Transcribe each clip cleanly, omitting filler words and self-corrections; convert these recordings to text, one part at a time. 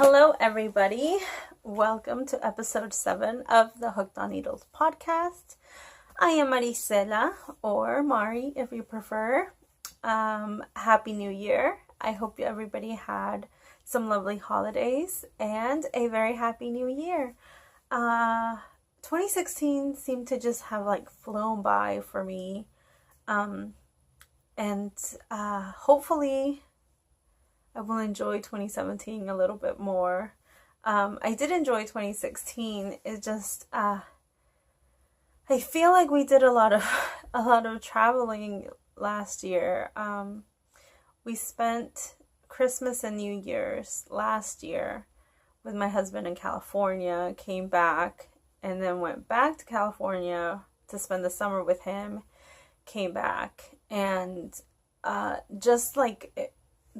Hello, everybody. Welcome to episode 7 of the Hooked on Needles podcast. I am Maricela, or Mari if you prefer. Happy New Year. I hope everybody had some lovely holidays and a very happy new year. 2016 seemed to just have flown by for me. Hopefully I will enjoy 2017 a little bit more. I did enjoy 2016. It just I feel like we did a lot of traveling last year. We spent Christmas and New Year's last year with my husband in California, came back, and then went back to California to spend the summer with him, came back, and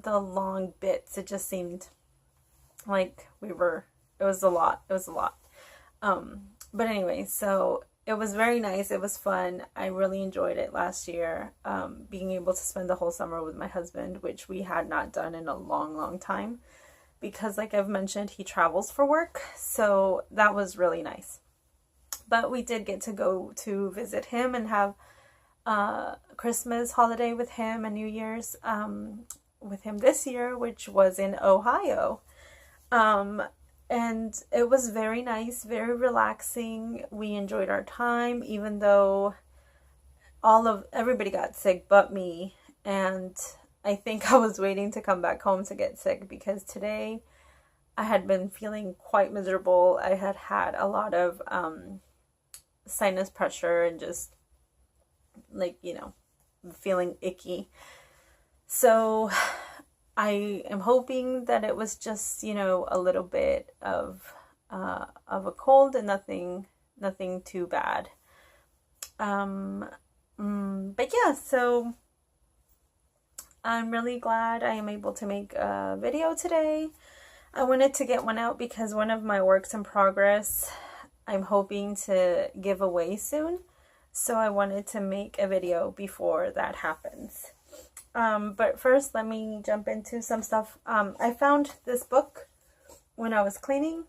the long bits, it just seemed like it was a lot. But anyway, so it was very nice. It was fun. I really enjoyed it last year, being able to spend the whole summer with my husband, which we had not done in a long time, because like I've mentioned, he travels for work, so that was really nice. But we did get to go to visit him and have Christmas holiday with him and New Year's with him this year, which was in Ohio. And it was very nice, very relaxing. We enjoyed our time, even though everybody got sick but me. And I think I was waiting to come back home to get sick, because today I had been feeling quite miserable. I had a lot of sinus pressure and just feeling icky. So I am hoping that it was just, a little bit of a cold and nothing too bad. But yeah, so I'm really glad I am able to make a video today. I wanted to get one out because one of my works in progress I'm hoping to give away soon. So I wanted to make a video before that happens. But first, let me jump into some stuff. I found this book when I was cleaning.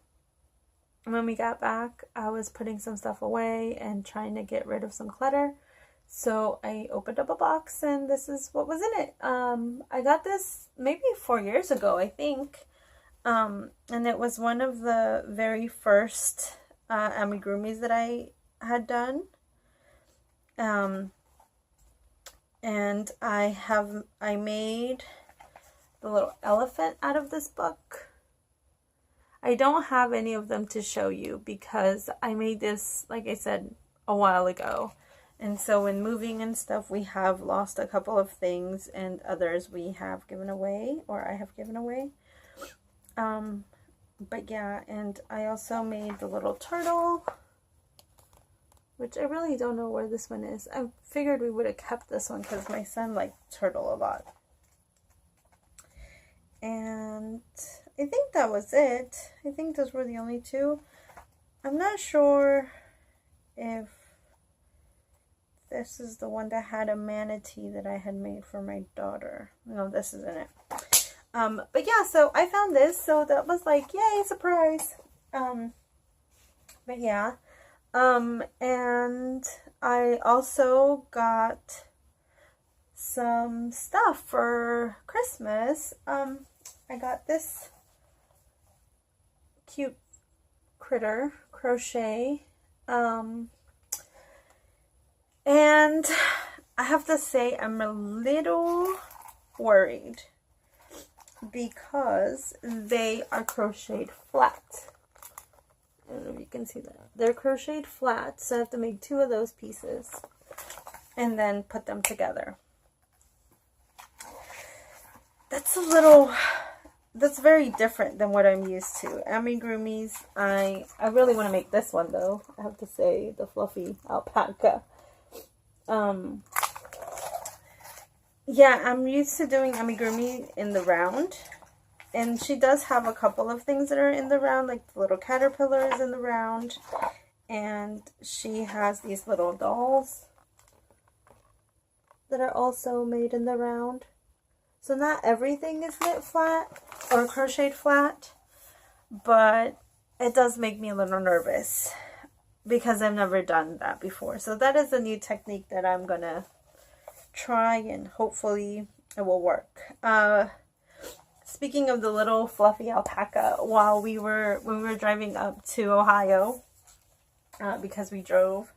When we got back, I was putting some stuff away and trying to get rid of some clutter. So I opened up a box and this is what was in it. I got this maybe 4 years ago, I think. And it was one of the very first amigurumis that I had done. And I made the little elephant out of this book. I don't have any of them to show you because I made this, like I said, a while ago. And so when moving and stuff, we have lost a couple of things, and others we have given away, or I have given away. But yeah, and I also made the little turtle, which I really don't know where this one is. I figured we would have kept this one because my son liked turtle a lot. And I think that was it. I think those were the only two. I'm not sure if this is the one that had a manatee that I had made for my daughter. No, this isn't it. But yeah, so I found this, so that was like, yay, surprise. But yeah. And I also got some stuff for Christmas. I got this cute critter, crochet. And I have to say I'm a little worried because they are crocheted flat. I don't know if you can see that. They're crocheted flat, so I have to make 2 of those pieces and then put them together. That's very different than what I'm used to. Amigurumis, I really want to make this one though. I have to say, the fluffy alpaca. Yeah, I'm used to doing amigurumi in the round. And she does have a couple of things that are in the round, like the little caterpillars in the round. And she has these little dolls that are also made in the round. So not everything is knit flat or crocheted flat. but it does make me a little nervous because I've never done that before. So that is a new technique that I'm gonna try, and hopefully it will work. Speaking of the little fluffy alpaca, when we were driving up to Ohio, because we drove,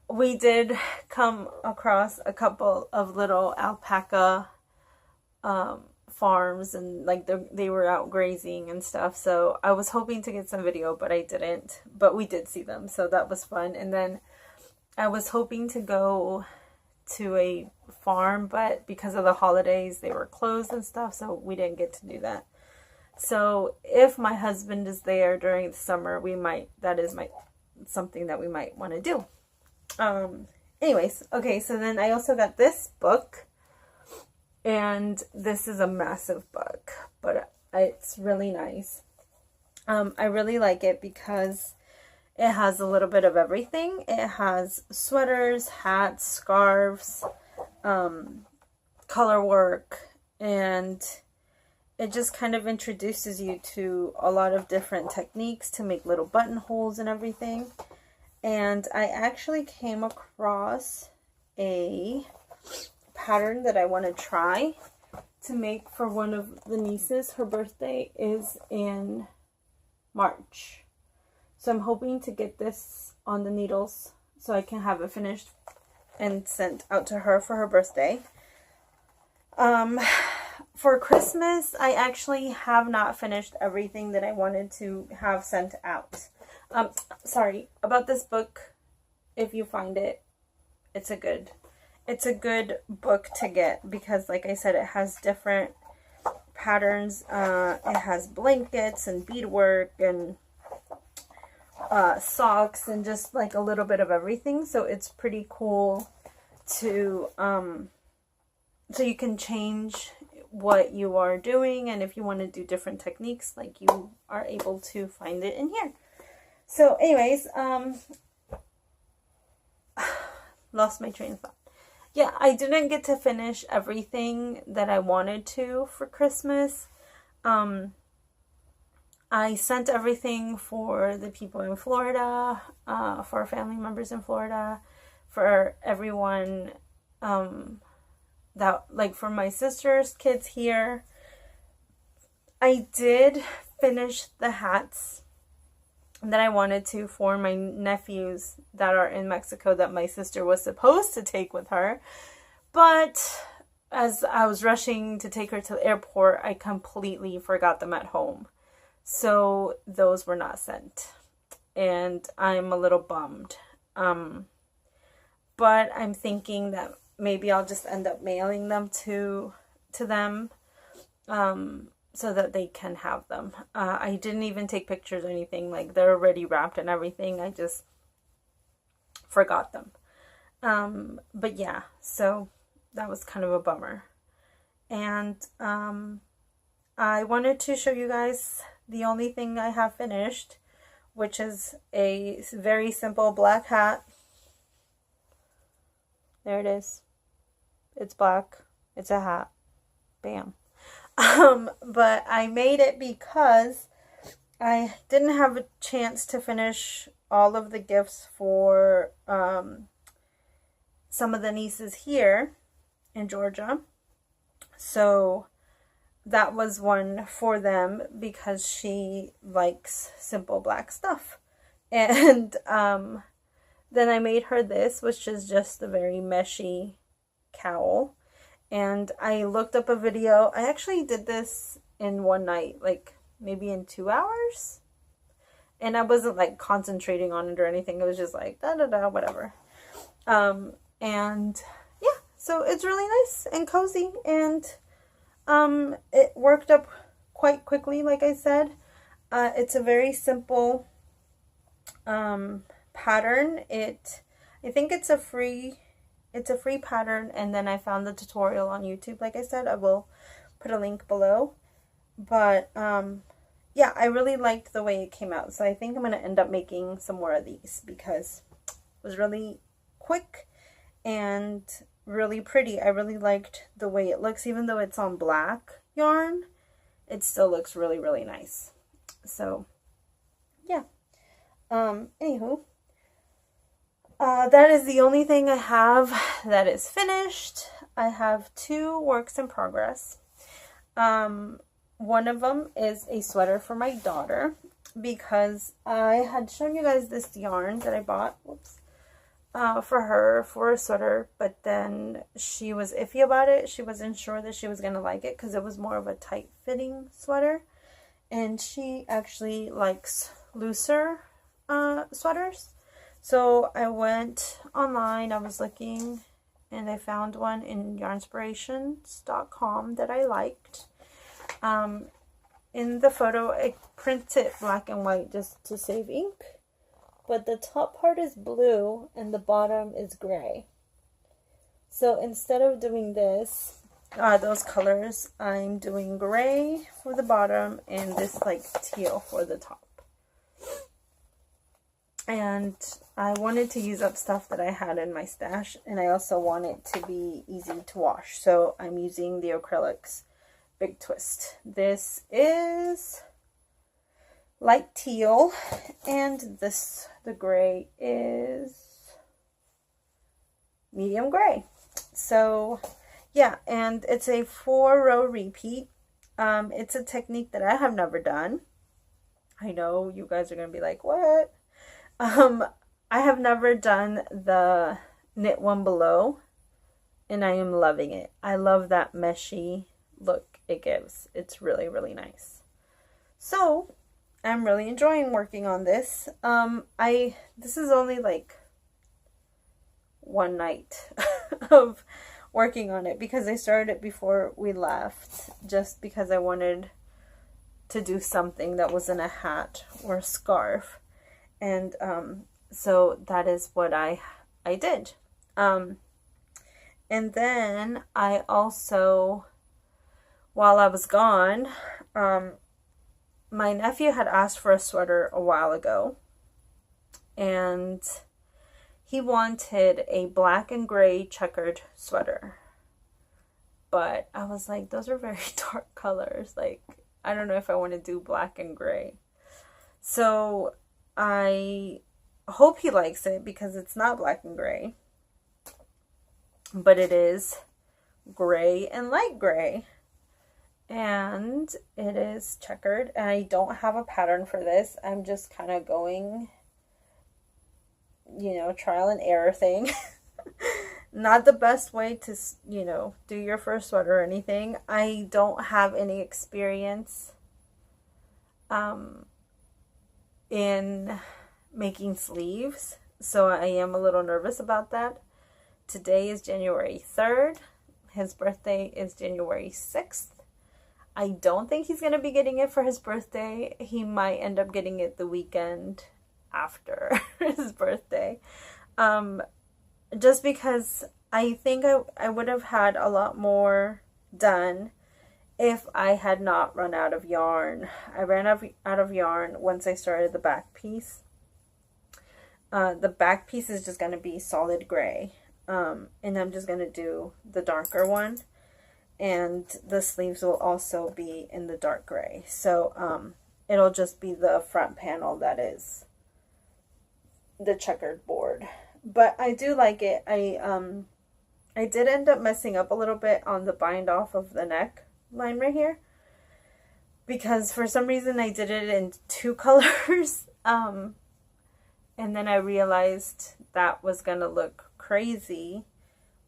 we did come across a couple of little alpaca farms, and like they were out grazing and stuff. So I was hoping to get some video, but I didn't. But we did see them, so that was fun. And then I was hoping to go to a farm, but because of the holidays, they were closed and stuff, so we didn't get to do that. So if my husband is there during the summer, that is something that we might want to do. Anyways, okay, so then I also got this book, and this is a massive book, but it's really nice. I really like it because it has a little bit of everything. It has sweaters, hats, scarves, color work, and it just kind of introduces you to a lot of different techniques to make little buttonholes and everything. And I actually came across a pattern that I want to try to make for one of the nieces. Her birthday is in March. So I'm hoping to get this on the needles so I can have it finished and sent out to her for her birthday. For Christmas, I actually have not finished everything that I wanted to have sent out. Sorry, about this book, if you find it, it's a good book to get because, like I said, it has different patterns. It has blankets and beadwork and socks and just like a little bit of everything. So it's pretty cool to so you can change what you are doing, and if you want to do different techniques, like, you are able to find it in here. So anyways, lost my train of thought. Yeah, I didn't get to finish everything that I wanted to for Christmas. I sent everything for the people in Florida, for family members in Florida, for everyone, that, like, for my sister's kids here. I did finish the hats that I wanted to for my nephews that are in Mexico that my sister was supposed to take with her. But as I was rushing to take her to the airport, I completely forgot them at home. So those were not sent. And I'm a little bummed. But I'm thinking that maybe I'll just end up mailing them to them. So that they can have them. I didn't even take pictures or anything. Like, they're already wrapped and everything. I just forgot them. But yeah, so that was kind of a bummer. And I wanted to show you guys the only thing I have finished, which is a very simple black hat. There it is. It's black. It's a hat. Bam. But I made it because I didn't have a chance to finish all of the gifts for some of the nieces here in Georgia. So that was one for them because she likes simple black stuff. And then I made her this, which is just a very meshy cowl. And I looked up a video. I actually did this in one night, like maybe in 2 hours. And I wasn't like concentrating on it or anything. It was just like da-da-da, whatever. And yeah, so it's really nice and cozy. And it worked up quite quickly, like I said. It's a very simple pattern. I think it's a free pattern, and then I found the tutorial on YouTube. Like I said, I will put a link below. But yeah, I really liked the way it came out, so I think I'm going to end up making some more of these because it was really quick and really pretty. I really liked the way it looks. Even though it's on black yarn, it still looks really, really nice. So yeah. Anywho, that is the only thing I have that is finished. I have 2 works in progress. One of them is a sweater for my daughter, because I had shown you guys this yarn that I bought, for her for a sweater, but then she was iffy about it. She wasn't sure that she was going to like it because it was more of a tight fitting sweater, and she actually likes looser sweaters. So I went online, I was looking, and I found one in yarnspirations.com that I liked. In the photo, I printed it black and white just to save ink, but the top part is blue and the bottom is gray. So instead of doing this, those colors, I'm doing gray for the bottom and this like teal for the top. And I wanted to use up stuff that I had in my stash, and I also want it to be easy to wash. So I'm using the acrylics Big Twist. This is light teal, and the gray is medium gray. So yeah, and it's a 4-row repeat. It's a technique that I have never done. I know you guys are gonna be like, what? I have never done the knit one below, and I am loving it. I love that meshy look it gives. It's really, really nice. So I'm really enjoying working on this. This is only like one night of working on it, because I started it before we left, just because I wanted to do something that wasn't a hat or a scarf. And so that is what I did. And then I also, while I was gone, my nephew had asked for a sweater a while ago, and he wanted a black and gray checkered sweater. But I was like, those are very dark colors. Like, I don't know if I want to do black and gray. So I hope he likes it, because it's not black and gray, but it is gray and light gray, and it is checkered. And I don't have a pattern for this. I'm just kind of going, trial and error thing. Not the best way to, do your first sweater or anything. I don't have any experience in making sleeves, so I am a little nervous about that. Today is January 3rd. His birthday is January 6th. I don't think he's going to be getting it for his birthday. He might end up getting it the weekend after his birthday. Just because I think I would have had a lot more done if I had not run out of yarn. I ran out of yarn once I started the back piece. The back piece is just going to be solid gray. And I'm just going to do the darker one. And the sleeves will also be in the dark gray. So it'll just be the front panel that is the checkered board. But I do like it. I did end up messing up a little bit on the bind off of the neck line right here, because for some reason I did it in 2 colors, and then I realized that was gonna look crazy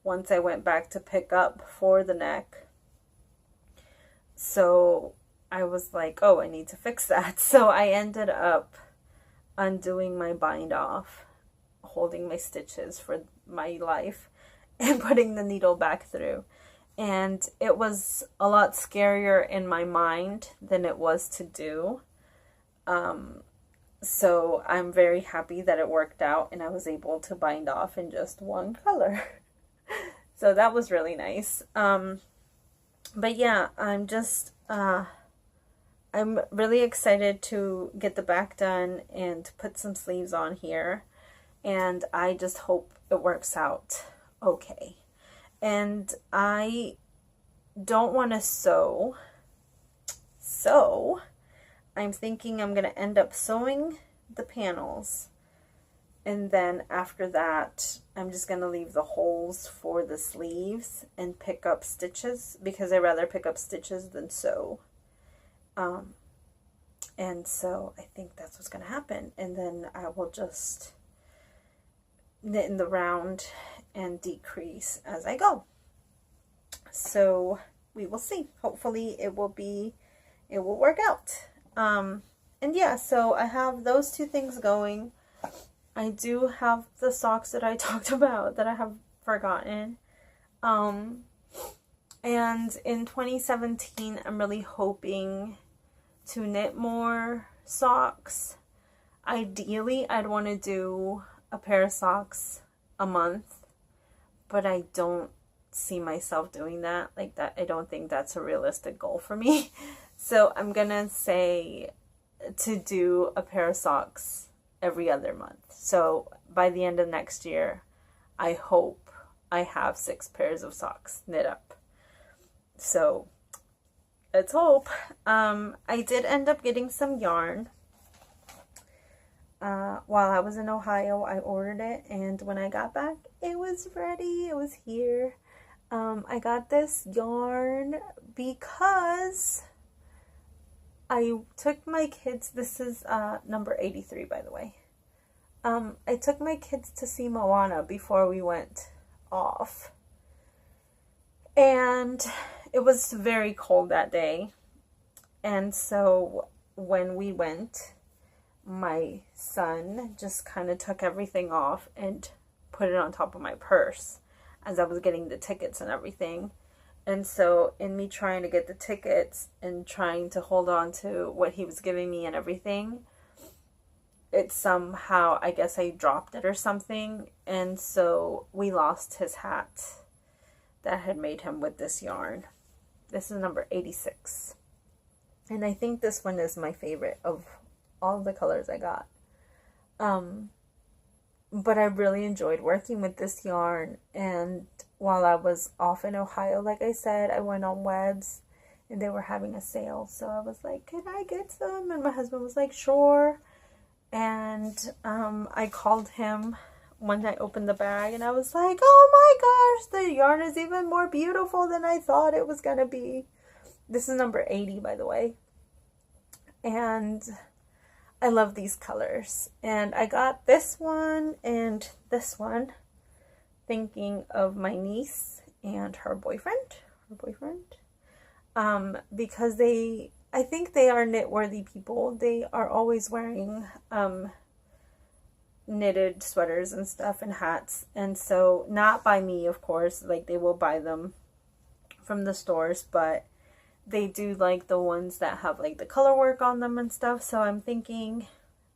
once I went back to pick up for the neck. So I was like, oh, I need to fix that. So I ended up undoing my bind off, holding my stitches for my life, and putting the needle back through. And it was a lot scarier in my mind than it was to do. So I'm very happy that it worked out and I was able to bind off in just 1 color. So that was really nice. But yeah, I'm really excited to get the back done and to put some sleeves on here. And I just hope it works out okay. And I don't want to sew, so I'm thinking I'm going to end up sewing the panels. And then after that, I'm just going to leave the holes for the sleeves and pick up stitches, because I'd rather pick up stitches than sew. And so I think that's what's going to happen. And then I will just knit in the round and decrease as I go. So we will see. Hopefully it will work out. And yeah, so I have those two things going. I do have the socks that I talked about that I have forgotten. And in 2017, I'm really hoping to knit more socks. Ideally, I'd want to do a pair of socks a month, but I don't see myself doing that. Like that, I don't think that's a realistic goal for me. So I'm gonna say to do a pair of socks every other month. So by the end of next year, I hope I have 6 pairs of socks knit up. So let's hope. I did end up getting some yarn. While I was in Ohio, I ordered it, and when I got back, it was ready. It was here. I got this yarn because I took my kids, this is number 83, by the way. I took my kids to see Moana before we went off. And it was very cold that day. And so when we went, my son just kind of took everything off and put it on top of my purse as I was getting the tickets and everything. And so in me trying to get the tickets and trying to hold on to what he was giving me and everything, it somehow, I guess I dropped it or something. And so we lost his hat that I had made him with this yarn. This is number 86. And I think this one is my favorite of all the colors I got. But I really enjoyed working with this yarn. And while I was off in Ohio, like I said, I went on Webs and they were having a sale. So I was like, can I get some? And my husband was like, sure. And I called him when I opened the bag and I was like, oh my gosh, the yarn is even more beautiful than I thought it was gonna be. This is number 80, by the way. And I love these colors. And I got this one and this one thinking of my niece and her boyfriend. Because I think they are knit-worthy people. They are always wearing knitted sweaters and stuff and hats. And so, not by me, of course. Like, they will buy them from the stores, but they do like the ones that have like the color work on them and stuff. So I'm thinking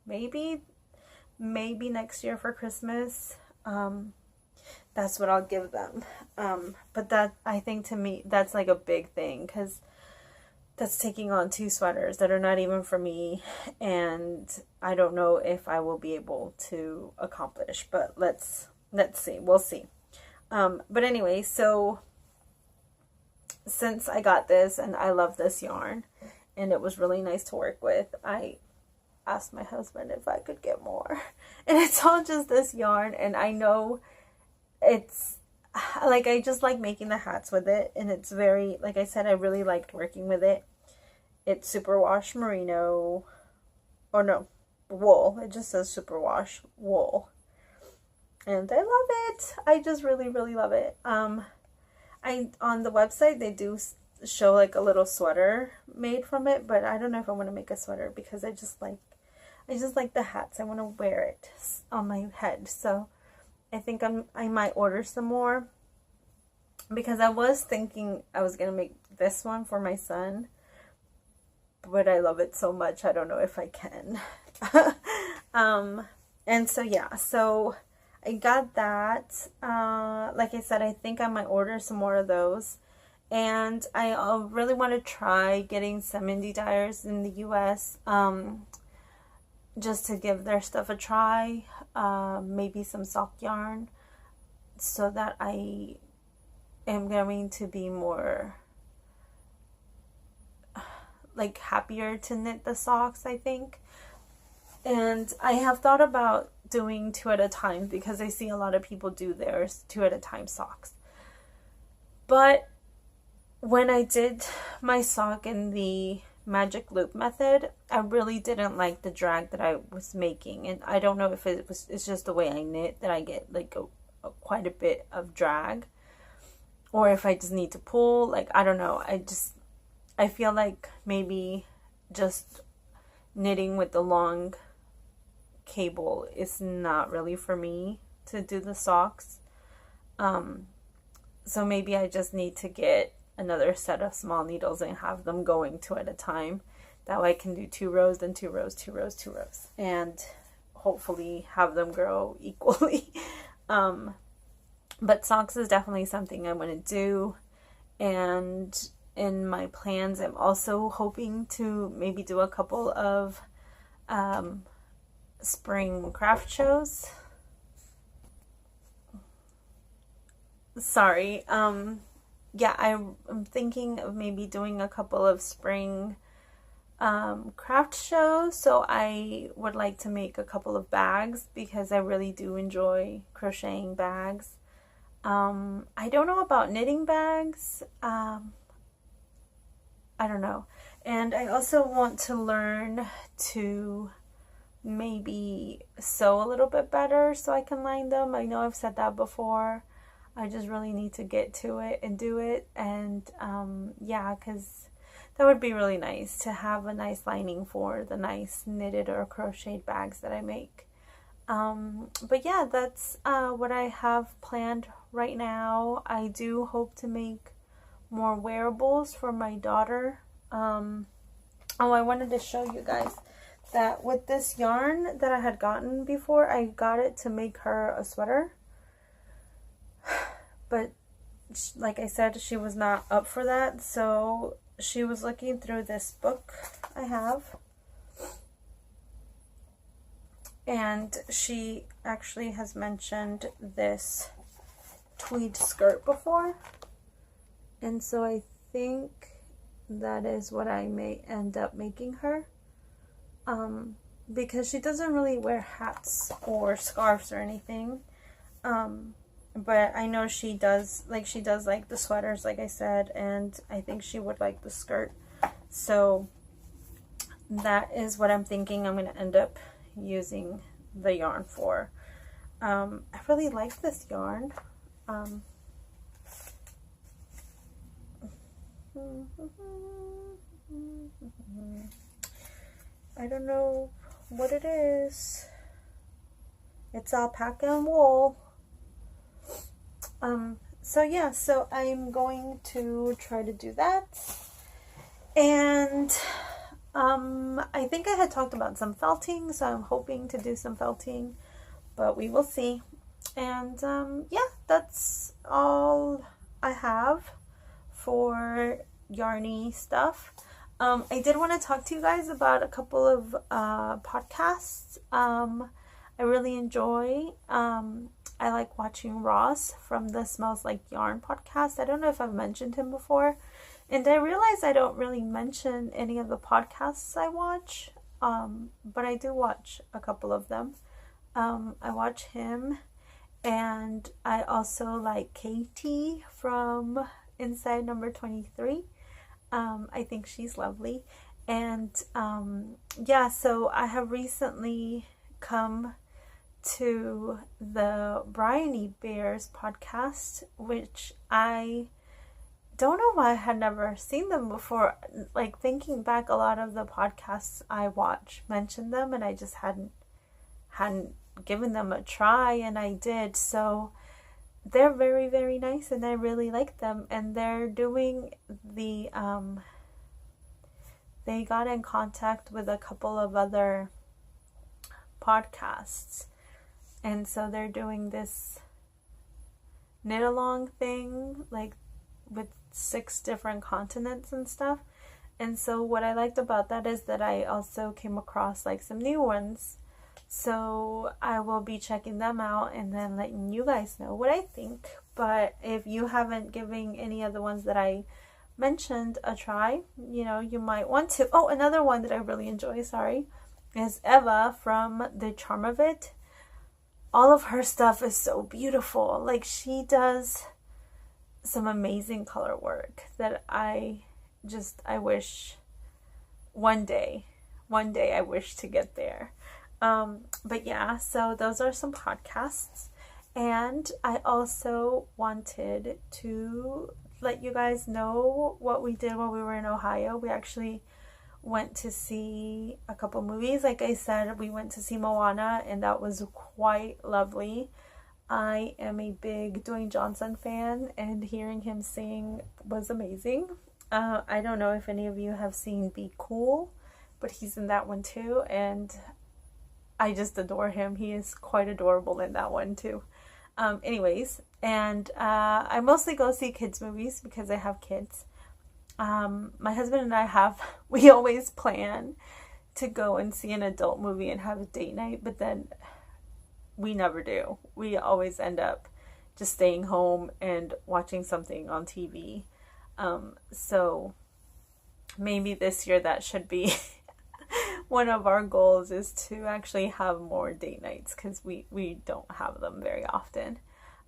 maybe next year for Christmas, that's what I'll give them. But that, I think to me, that's like a big thing, because that's taking on 2 sweaters that are not even for me, and I don't know if I will be able to accomplish, but let's see. We'll see. But anyway, so since I got this and I love this yarn and it was really nice to work with, I asked my husband if I could get more. And it's all just this yarn, and I know it's like, I just like making the hats with it, and it's very, like I said, I really liked working with it. It's superwash merino, or no, wool. It just says superwash wool, and I love it. I just really, really love it. On the website, they do show like a little sweater made from it, but I don't know if I want to make a sweater, because I just like the hats. I want to wear it on my head. So I think I might order some more, because I was thinking I was going to make this one for my son, but I love it so much, I don't know if I can. And so yeah, so I got that. Like I said, I think I might order some more of those. And I really want to try getting some indie dyers in the US, just to give their stuff a try. Maybe some sock yarn, so that I am going to be more like happier to knit the socks, I think. And I have thought about doing 2 at a time because I see a lot of people do theirs 2 at a time socks. But when I did my sock in the magic loop method, I really didn't like the drag that I was making. And I don't know if it's just the way I knit that I get like quite a bit of drag, or if I just need to pull. Like, I don't know. I feel like maybe just knitting with the long cable is not really for me to do the socks. So maybe I just need to get another set of small needles and have them going 2 at a time. That way I can do 2 rows, then 2 rows, 2 rows, 2 rows, and hopefully have them grow equally. But socks is definitely something I want to do. And in my plans, I'm also hoping to maybe do a couple of spring craft shows. Sorry. Yeah, I'm thinking of maybe doing a couple of spring craft shows. So I would like to make a couple of bags because I really do enjoy crocheting bags. I don't know about knitting bags. I don't know. And I also want to learn to maybe sew a little bit better so I can line them. I know I've said that before. I just really need to get to it and do it. And yeah, because that would be really nice to have a nice lining for the nice knitted or crocheted bags that I make. But yeah, that's what I have planned right now. I do hope to make more wearables for my daughter. Oh, I wanted to show you guys that with this yarn that I had gotten before, I got it to make her a sweater. But like I said, she was not up for that, so she was looking through this book I have, and she actually has mentioned this tweed skirt before, and so I think that is what I may end up making her, because she doesn't really wear hats or scarves or anything. But I know she does like the sweaters, like I said, and I think she would like the skirt. So that is what I'm thinking I'm going to end up using the yarn for. I really like this yarn. I don't know what it is. It's alpaca and wool. So yeah, so I'm going to try to do that. And I think I had talked about some felting, so I'm hoping to do some felting, but we will see. And yeah, that's all I have for yarny stuff. I did want to talk to you guys about a couple of podcasts I really enjoy. I like watching Ross from the Smells Like Yarn podcast. I don't know if I've mentioned him before. And I realize I don't really mention any of the podcasts I watch. But I do watch a couple of them. I watch him. And I also like Katie from Inside Number 23. I think she's lovely. And yeah, so I have recently come to the Bryony Bears podcast, which I don't know why I had never seen them before. Like, thinking back, a lot of the podcasts I watch mentioned them, and I just hadn't given them a try, and I did. So they're very, very nice, and I really like them. And they're doing the they got in contact with a couple of other podcasts, and so they're doing this knit along thing, like with 6 different continents and stuff. And so what I liked about that is that I also came across like some new ones, so I will be checking them out and then letting you guys know what I think. But if you haven't given any of the ones that I mentioned a try, you might want to. Oh, another one that I really enjoy, is Eva from The Charm of It. All of her stuff is so beautiful. Like, she does some amazing color work that I wish one day I wish to get there. But yeah, so those are some podcasts. And I also wanted to let you guys know what we did while we were in Ohio. We actually went to see a couple movies. Like I said, we went to see Moana, and that was quite lovely. I am a big Dwayne Johnson fan, and hearing him sing was amazing. I don't know if any of you have seen Be Cool, but he's in that one too, and I just adore him. He is quite adorable in that one too. Anyways, and I mostly go see kids movies because I have kids. My husband and we always plan to go and see an adult movie and have a date night, but then we never do. We always end up just staying home and watching something on TV. So maybe this year that should be one of our goals, is to actually have more date nights, because we don't have them very often.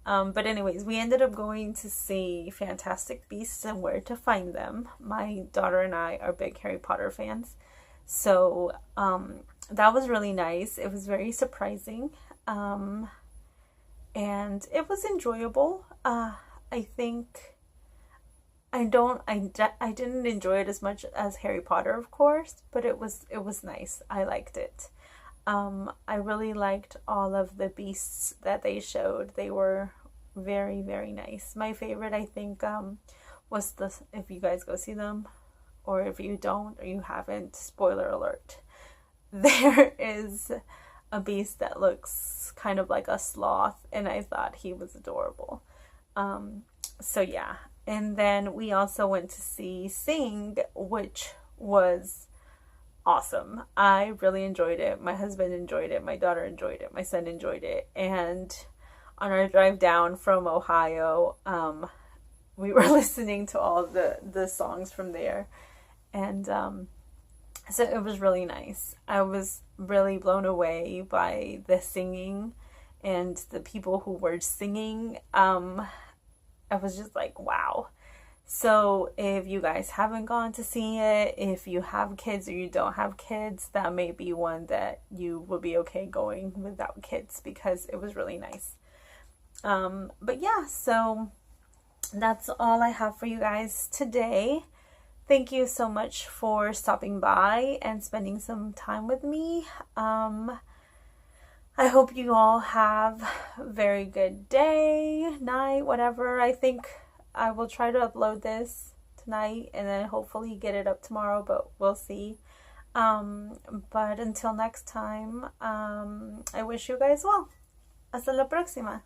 But anyways, we ended up going to see Fantastic Beasts and Where to Find Them. My daughter and I are big Harry Potter fans. So that was really nice. It was very surprising. And it was enjoyable. I think I didn't enjoy it as much as Harry Potter, of course, but it was nice. I liked it. I really liked all of the beasts that they showed. They were very, very nice. My favorite, I think, was if you guys go see them, or if you don't, or you haven't, spoiler alert, there is a beast that looks kind of like a sloth, and I thought he was adorable. So yeah. And then we also went to see Sing, which was awesome. I really enjoyed it. My husband enjoyed it. My daughter enjoyed it. My son enjoyed it. And on our drive down from Ohio, we were listening to all the songs from there. And so it was really nice. I was really blown away by the singing and the people who were singing. I was just like, wow. So if you guys haven't gone to see it, if you have kids or you don't have kids, that may be one that you will be okay going without kids, because it was really nice. But yeah, so that's all I have for you guys today. Thank you so much for stopping by and spending some time with me. I hope you all have a very good day, night, whatever. I think I will try to upload this tonight and then hopefully get it up tomorrow, but we'll see. But until next time, I wish you guys well. Hasta la próxima.